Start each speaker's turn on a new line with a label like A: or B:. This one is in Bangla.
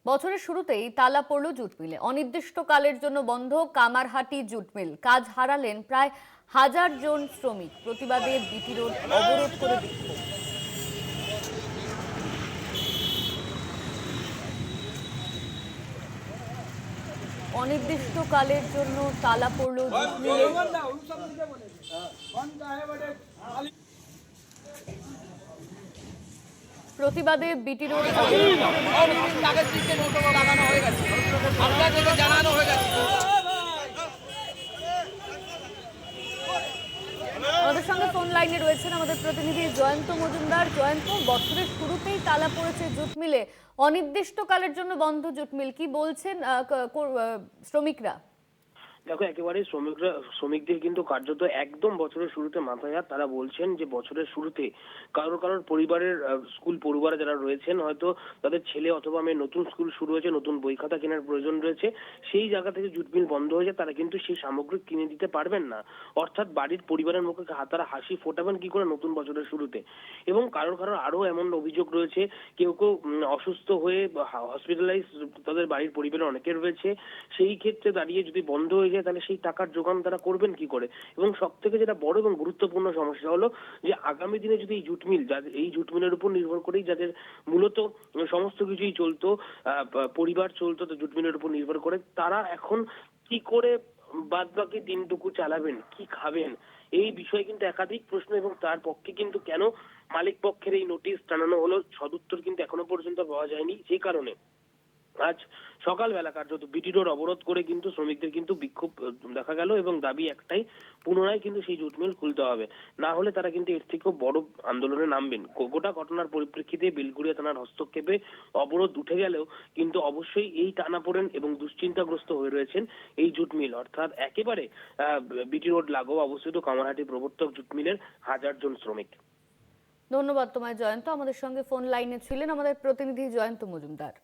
A: বছরের শুরুতেই তালা পড়ল জুট মিলে। অনির্দিষ্টকালের জন্য বন্ধ কামারহাটি জুট মিল। কাজ হারালেন প্রায় 1000 জন শ্রমিক। প্রতিবাদে বিটি রোড অবরোধ করে বিক্ষোভ। অনির্দিষ্টকালের জন্য তালা পড়ল জুট মিলে। প্রতিবাদে বিটি রোড অবরোধ করে আমাদের সঙ্গে ফোন লাইনে রয়েছেন আমাদের প্রতিনিধি জয়ন্ত মজুমদার। জয়ন্ত, বছরের শুরুতেই তালা পড়েছে জুট মিলে, অনির্দিষ্টকালের জন্য বন্ধ জুট মিল, কি বলছেন শ্রমিকরা?
B: দেখো, একেবারে শ্রমিকদের কিন্তু কার্যত একদম বছরের শুরুতে মাথায় হাত। তারা বলছেন যে বছরের শুরুতে কারোর কারোর পরিবারের স্কুল পড়ুয়ারা যারা রয়েছেন, হয়তো তাদের ছেলে অথবা মেয়ে নতুন স্কুল শুরু হয়েছে, নতুন বই খাতা কেনার প্রয়োজন রয়েছে, সেই জায়গা থেকে জুট মিল বন্ধ হয়ে যায়, তারা কিন্তু সেই সামগ্রী কিনে দিতে পারবেন না। অর্থাৎ বাড়ির পরিবারের মুখে তারা হাসি ফোটাবেন কি করে নতুন বছরের শুরুতে? এবং কারোর কারোর আরো এমন অভিযোগ রয়েছে, কেউ কেউ অসুস্থ হয়ে হসপিটালাইজ তাদের বাড়ির পরিবারের অনেকের রয়েছে। সেই ক্ষেত্রে দাঁড়িয়ে যদি বন্ধ হয়ে তাহলে সেই টাকার যোগান তারা করবেন কি করে? এবং সব থেকে যেটা বড় এবং গুরুত্বপূর্ণ সমস্যা হলো যে আগামী দিনে যদি এই জুট মিলের উপর নির্ভর করেই যাদের মূলত সমস্ত কিছুই চলতো, পরিবার চলতো, তো জুট মিলের উপর নির্ভর করে, তারা এখন কি করে বাদ বাকি দিনটুকু চালাবেন, কি খাবেন? এই বিষয়ে কিন্তু একাধিক প্রশ্ন, এবং তার পক্ষে কিন্তু কেন মালিক পক্ষের এই নোটিশ টানানো হলো সদুত্তর কিন্তু এখনো পর্যন্ত পাওয়া যায়নি। সেই কারণে আজ সকালবেলা কার্যত বিটি রোড অবরোধ করে কিন্তু শ্রমিকদের কিন্তু বিক্ষোভ দেখা গেল, এবং দাবি একটাই, পুনরায় কিন্তু সেই জুট মিল খুলতে হবে, না হলে তারা কিন্তু এর থেকেও বড় আন্দোলনে নামবেন। গোটা ঘটনার পরিপ্রেক্ষিতে বেলঘরিয়া থানার হস্তক্ষেপে অবরোধ উঠে গেলেও কিন্তু অবশ্যই এই টানাপোড়েন এবং দুশ্চিন্তাগ্রস্ত হয়ে রয়েছেন এই জুট মিল, অর্থাৎ একেবারে বিটি রোড লাগোয়া অবস্থিত কামারহাটি প্রবর্তক জুট মিলের 1000 জন শ্রমিক।
A: ধন্যবাদ তোমায় জয়ন্ত। আমাদের সঙ্গে ফোন লাইনে ছিলেন আমাদের প্রতিনিধি জয়ন্ত মজুমদার।